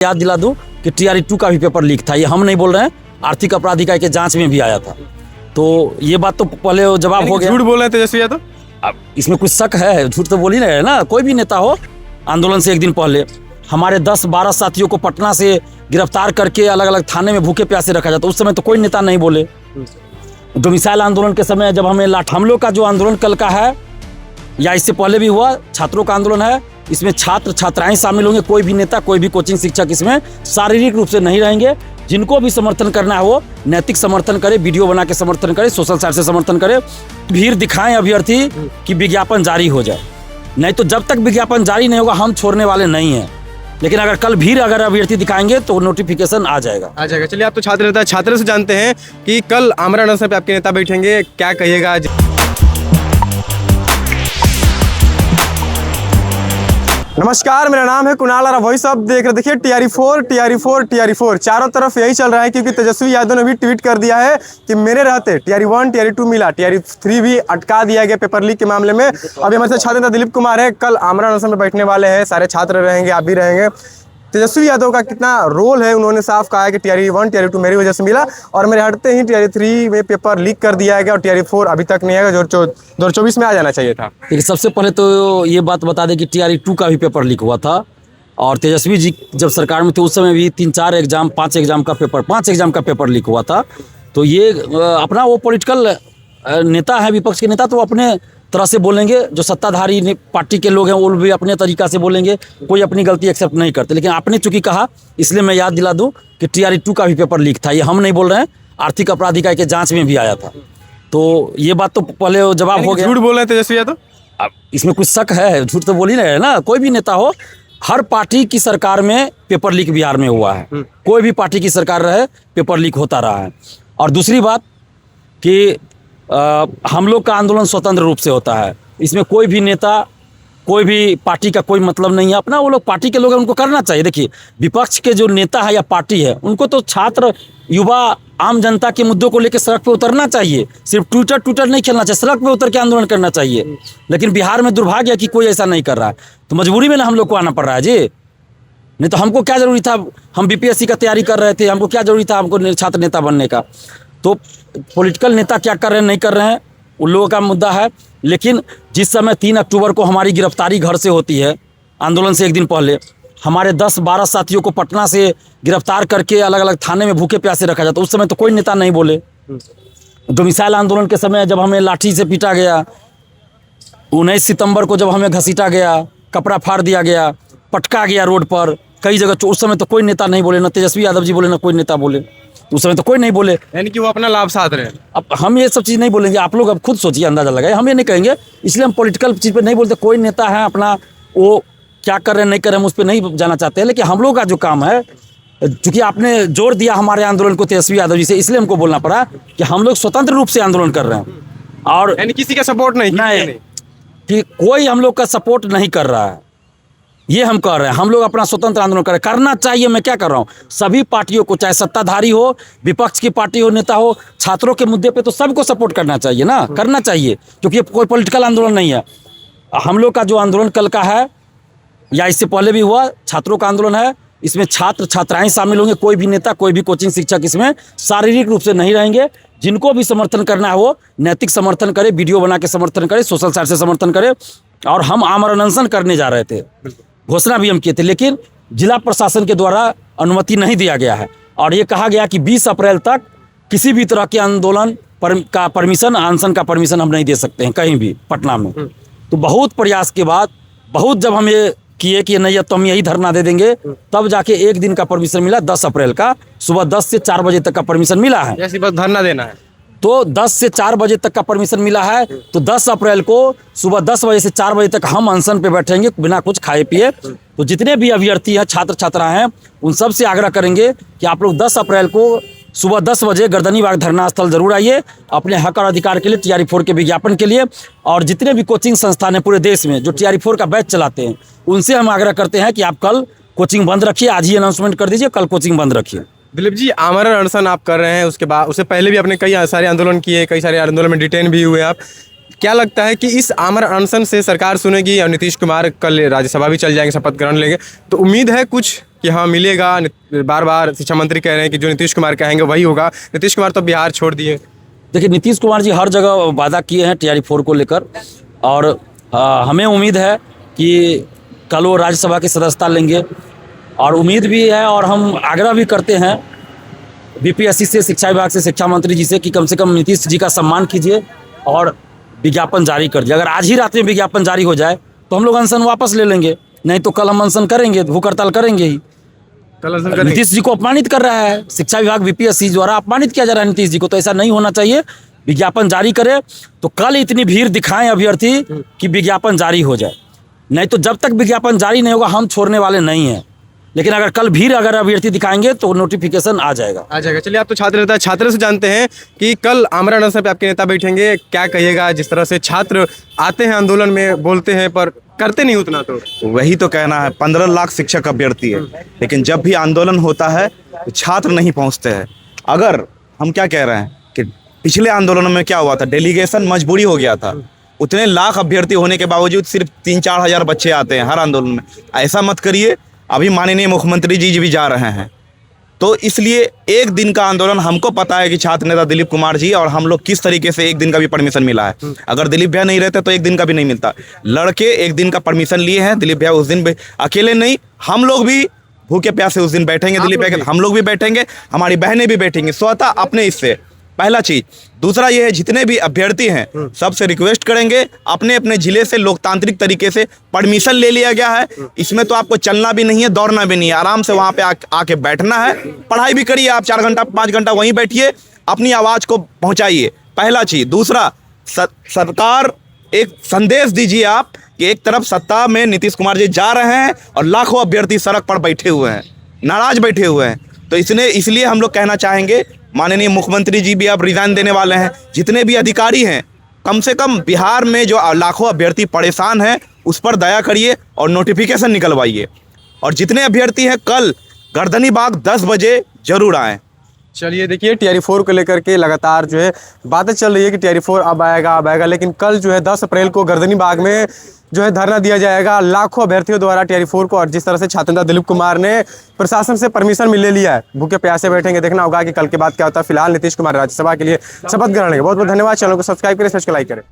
याद दिला दूं कि TRE-2 का भी पेपर लीक था। ये हम नहीं बोल रहे हैं, आर्थिक अपराध इकाई के जांच में भी आया था। तो ये बात तो पहले जवाब हो गया। झूठ बोल रहे हैं तेजस्वी यादव? अब इसमें कुछ शक है? झूठ तो बोल ही नहीं रहे ना। कोई भी नेता हो, आंदोलन से एक दिन पहले हमारे 10-12 साथियों को पटना से गिरफ्तार करके अलग अलग थाने में भूखे प्यासे रखा जाता, उस समय तो कोई नेता नहीं बोले। डोमिसाइल आंदोलन के समय जब हमें हम लोग का जो आंदोलन कल का है या इससे पहले भी हुआ, छात्रों का आंदोलन है, इसमें छात्र छात्राएं शामिल होंगे। कोई भी नेता, कोई भी कोचिंग शिक्षक इसमें शारीरिक रूप से नहीं रहेंगे। जिनको भी समर्थन करना है वो नैतिक समर्थन करे, वीडियो बना के समर्थन करे, सोशल साइट से समर्थन करे, भीड़ दिखाएं अभ्यर्थी कि विज्ञापन जारी हो जाए। नहीं तो जब तक विज्ञापन जारी नहीं होगा हम छोड़ने वाले नहीं हैं। लेकिन अगर कल भीड़ अगर अभ्यर्थी दिखाएंगे तो नोटिफिकेशन आ जाएगा। चलिए, आप तो छात्र नेता, छात्र से जानते हैं कि कल आमरण अनशन पे आपके नेता बैठेंगे, क्या कहिएगा? नमस्कार, मेरा नाम है कुणाल और वही सब देख रहे। देखिए TRE-4 चारों तरफ यही चल रहा है, क्योंकि तेजस्वी यादव ने भी ट्वीट कर दिया है कि मेरे रहते TRE-1 TRE-2 मिला, TRE-3 भी अटका दिया गया पेपर लीक के मामले में। अभी हमारे साथ छात्र नेता दिलीप कुमार है, कल आमरण अनशन में बैठने वाले हैं, सारे छात्र रहेंगे, आप भी रहेंगे। तेजस्वी यादव का कितना रोल है? उन्होंने साफ कहा है कि TRE-1 TRE-2 मेरी वजह से मिला और मेरे हटते ही TRE-3 में पेपर लीक कर दिया गया और TRE-4 अभी तक नहीं आएगा, जो 2024 में आ जाना चाहिए था। लेकिन सबसे पहले तो ये बात बता दें कि TRE-2 का भी पेपर लीक हुआ था और तेजस्वी जी जब सरकार में थे उस समय भी 3-4 एग्जाम 5 एग्जाम का पेपर लीक हुआ था। तो ये अपना वो पॉलिटिकल नेता है, विपक्ष के नेता, तो अपने तरह से बोलेंगे। जो सत्ताधारी पार्टी के लोग हैं वो भी अपने तरीका से बोलेंगे, कोई अपनी गलती एक्सेप्ट नहीं करते। लेकिन आपने चूंकि कहा, इसलिए मैं याद दिला दूं कि TRE-2 का भी पेपर लीक था। ये हम नहीं बोल रहे हैं, आर्थिक अपराध इकाई के जांच में भी आया था। तो ये बात तो पहले जवाब हो गया। झूठ बोल रहे हैं तेजस्वी यादव? अब इसमें कुछ शक है? झूठ तो बोल ही नहीं रहे ना। कोई भी नेता हो, हर पार्टी की सरकार में पेपर लीक बिहार में हुआ है। कोई भी पार्टी की सरकार रहे, पेपर लीक होता रहा है। और दूसरी बात कि हम लोग का आंदोलन स्वतंत्र रूप से होता है। इसमें कोई भी नेता, कोई भी पार्टी का कोई मतलब नहीं है। अपना वो लोग पार्टी के लोग हैं, उनको करना चाहिए। देखिए, विपक्ष के जो नेता है या पार्टी है, उनको तो छात्र, युवा, आम जनता के मुद्दों को लेकर सड़क पे उतरना चाहिए। सिर्फ ट्विटर नहीं खेलना चाहिए, सड़क पे उतर के आंदोलन करना चाहिए। लेकिन बिहार में दुर्भाग्य है कि कोई ऐसा नहीं कर रहा है। तो मजबूरी में ना हम लोग को आना पड़ रहा है जी। नहीं तो हमको क्या जरूरी था? हम BPSC का तैयारी कर रहे थे, हमको क्या जरूरी था हमको छात्र नेता बनने का? तो पॉलिटिकल नेता क्या कर रहे हैं, नहीं कर रहे हैं, उन लोगों का मुद्दा है। लेकिन जिस समय 3 अक्टूबर को हमारी गिरफ्तारी घर से होती है, आंदोलन से एक दिन पहले हमारे 10-12 साथियों को पटना से गिरफ्तार करके अलग अलग थाने में भूखे प्यासे रखा जाता, उस समय तो कोई नेता नहीं बोले। डोमिसाइल आंदोलन के समय जब हमें लाठी से पीटा गया, 19 सितंबर को जब हमें घसीटा गया, कपड़ा फाड़ दिया गया, पटका गया रोड पर कई जगह, तो उस समय तो कोई नेता नहीं बोले, ना तेजस्वी यादव जी बोले, ना कोई नेता बोले। उस समय तो कोई नहीं बोले, यानी कि वो अपना लाभ साध रहे हैं। अब हम ये सब चीज़ नहीं बोलेंगे, आप लोग अब खुद सोचिए, अंदाजा लगाए, हम ये नहीं कहेंगे। इसलिए हम पॉलिटिकल चीज़ पे नहीं बोलते। कोई नेता है अपना, वो क्या कर रहे हैं नहीं कर रहे हैं, हम उस पर नहीं जाना चाहते हैं। लेकिन हम लोग का जो काम है, चूँकि आपने जोर दिया हमारे आंदोलन को तेजस्वी यादव जी से, इसलिए हमको बोलना पड़ा कि हम लोग स्वतंत्र रूप से आंदोलन कर रहे हैं और यानी किसी का सपोर्ट नहीं कि कोई हम लोग का सपोर्ट नहीं कर रहा है। ये हम कह रहे हैं, हम लोग अपना स्वतंत्र आंदोलन करें, करना चाहिए। मैं क्या कर रहा हूँ, सभी पार्टियों को, चाहे सत्ताधारी हो, विपक्ष की पार्टी हो, नेता हो, छात्रों के मुद्दे पे तो सबको सपोर्ट करना चाहिए ना, करना चाहिए, क्योंकि ये कोई पॉलिटिकल आंदोलन नहीं है। हम लोग का जो आंदोलन कल का है या इससे पहले भी हुआ, छात्रों का आंदोलन है, इसमें छात्र छात्राएं शामिल होंगे। कोई भी नेता, कोई भी कोचिंग शिक्षक इसमें शारीरिक रूप से नहीं रहेंगे। जिनको भी समर्थन करना है वो नैतिक समर्थन करे, वीडियो बना के समर्थन करे, सोशल साइट से समर्थन करे। और हम आमरण अनशन करने जा रहे थे, घोषणा भी हम किए थे, लेकिन जिला प्रशासन के द्वारा अनुमति नहीं दिया गया है और ये कहा गया कि 20 अप्रैल तक किसी भी तरह के आंदोलन का परमिशन, अनशन का परमिशन हम नहीं दे सकते हैं कहीं भी पटना में। तो बहुत प्रयास के बाद, बहुत जब हम ये किए कि नहीं अब तो हम यही धरना दे देंगे, तब जाके एक दिन का परमिशन मिला, 10 अप्रैल का सुबह 10 से 4 बजे तक का परमिशन मिला है। जैसे बस धरना देना है तो 10 से 4 बजे तक का परमिशन मिला है। तो 10 अप्रैल को सुबह 10 बजे से 4 बजे तक हम अनशन पे बैठेंगे बिना कुछ खाए पिए। तो जितने भी अभ्यर्थी हैं, छात्र छात्रा हैं, उन सब से आग्रह करेंगे कि आप लोग 10 अप्रैल को सुबह 10 बजे गर्दनी बाग धरना स्थल जरूर आइए, अपने हक और अधिकार के लिए, TRE-4 के विज्ञापन के लिए। और जितने भी कोचिंग संस्थान हैं पूरे देश में जो TRE-4 का बैच चलाते हैं, उनसे हम आग्रह करते हैं कि आप कल कोचिंग बंद रखिए, आज ही अनाउंसमेंट कर दीजिए, कल कोचिंग बंद रखिए। दिलीप जी, आमरण अनशन आप कर रहे हैं, उसके बाद उससे पहले भी आपने कई सारे आंदोलन किए, कई सारे आंदोलन में डिटेन भी हुए आप। क्या लगता है कि इस आमरण अनशन से सरकार सुनेगी और नीतीश कुमार कल राज्यसभा भी चल जाएंगे, शपथ ग्रहण लेंगे, तो उम्मीद है कुछ कि हाँ मिलेगा? बार बार शिक्षा मंत्री कह रहे हैं कि जो नीतीश कुमार कहेंगे वही होगा। नीतीश कुमार तो बिहार छोड़ दिए। देखिए, नीतीश कुमार जी हर जगह वादा किए हैं TRE-4 को लेकर, और हमें उम्मीद है कि कल वो राज्यसभा की सदस्यता लेंगे, और उम्मीद भी है और हम आग्रह भी करते हैं BPSC से, शिक्षा विभाग से, शिक्षा मंत्री जी से कि कम से कम नीतीश जी का सम्मान कीजिए और विज्ञापन जारी कर दिया। अगर आज ही रात में विज्ञापन जारी हो जाए तो हम लोग अनशन वापस ले लेंगे, नहीं तो कल हम अनशन करेंगे, भूख हड़ताल करेंगे ही। कल अनशन करेंगे। नीतीश जी को अपमानित कर रहा है शिक्षा विभाग, BPSC द्वारा अपमानित किया जा रहा है नीतीश जी को, तो ऐसा नहीं होना चाहिए। विज्ञापन जारी करे तो कल इतनी भीड़ दिखाएं अभ्यर्थी कि विज्ञापन जारी हो जाए, नहीं तो जब तक विज्ञापन जारी नहीं होगा हम छोड़ने वाले नहीं हैं। लेकिन अगर कल भीड़ अगर अभ्यर्थी दिखाएंगे तो नोटिफिकेशन आ जाएगा। चलिए, आप तो छात्र नेता, छात्र से जानते हैं कि कल आमरण अनशन पे आपके नेता बैठेंगे, क्या कहिएगा? जिस तरह से छात्र आते हैं आंदोलन में, बोलते हैं पर करते नहीं उतना। तो वही तो कहना है, 15 लाख शिक्षक अभ्यर्थी है, लेकिन जब भी आंदोलन होता है तो छात्र नहीं पहुंचते हैं। अगर हम क्या कह रहे हैं कि पिछले आंदोलनों में क्या हुआ था, डेलीगेशन मजबूरी हो गया था, उतने लाख अभ्यर्थी होने के बावजूद सिर्फ 3-4 हज़ार बच्चे आते हैं हर आंदोलन में। ऐसा मत करिए, अभी माननीय मुख्यमंत्री जी भी जा रहे हैं, तो इसलिए एक दिन का आंदोलन, हमको पता है कि छात्र नेता दिलीप कुमार जी और हम लोग किस तरीके से एक दिन का भी परमिशन मिला है। अगर दिलीप भैया नहीं रहते तो एक दिन का भी नहीं मिलता। लड़के एक दिन का परमिशन लिए हैं, दिलीप भैया उस दिन अकेले नहीं, हम लोग भी भूखे प्यासे उस दिन बैठेंगे, दिलीप भैया हम लोग भी बैठेंगे, हमारी बहनें भी बैठेंगी स्वतः अपने इससे। पहला चीज। दूसरा ये है, जितने भी अभ्यर्थी हैं सबसे रिक्वेस्ट करेंगे, अपने अपने जिले से लोकतांत्रिक तरीके से परमिशन ले लिया गया है। इसमें तो आपको चलना भी नहीं है, दौड़ना भी नहीं है, आराम से वहाँ पे आके बैठना है, पढ़ाई भी करिए आप, 4 घंटा 5 घंटा वहीं बैठिए, अपनी आवाज़ को पहुँचाइए। पहला चीज़। दूसरा, सरकार एक संदेश दीजिए आप कि एक तरफ सत्ता में नीतीश कुमार जी जा रहे हैं और लाखों अभ्यर्थी सड़क पर बैठे हुए हैं, नाराज बैठे हुए हैं। तो इसलिए हम लोग कहना चाहेंगे, माननीय मुख्यमंत्री जी भी अब रिजाइन देने वाले हैं, जितने भी अधिकारी हैं कम से कम बिहार में जो लाखों अभ्यर्थी परेशान हैं उस पर दया करिए और नोटिफिकेशन निकलवाइए। और जितने अभ्यर्थी हैं कल गर्दनी बाग 10 बजे जरूर आएँ। चलिए, देखिए TRE-4 को लेकर के लगातार जो है बातें चल रही है कि TRE-4 अब आएगा, लेकिन कल जो है 10 अप्रैल को गर्दनी बाग में जो है धरना दिया जाएगा लाखों अभ्यर्थियों द्वारा TRE-4 को। और जिस तरह से छात्र नेता दिलीप कुमार ने प्रशासन से परमिशन ले लिया है, भूखे प्यासे बैठेंगे, देखना होगा कि कल के बाद क्या होता है। फिलहाल नीतीश कुमार राज्यसभा के लिए शपथ ग्रहण लेंगे। बहुत बहुत धन्यवाद। चैनल को सब्सक्राइब करें, लाइक करें।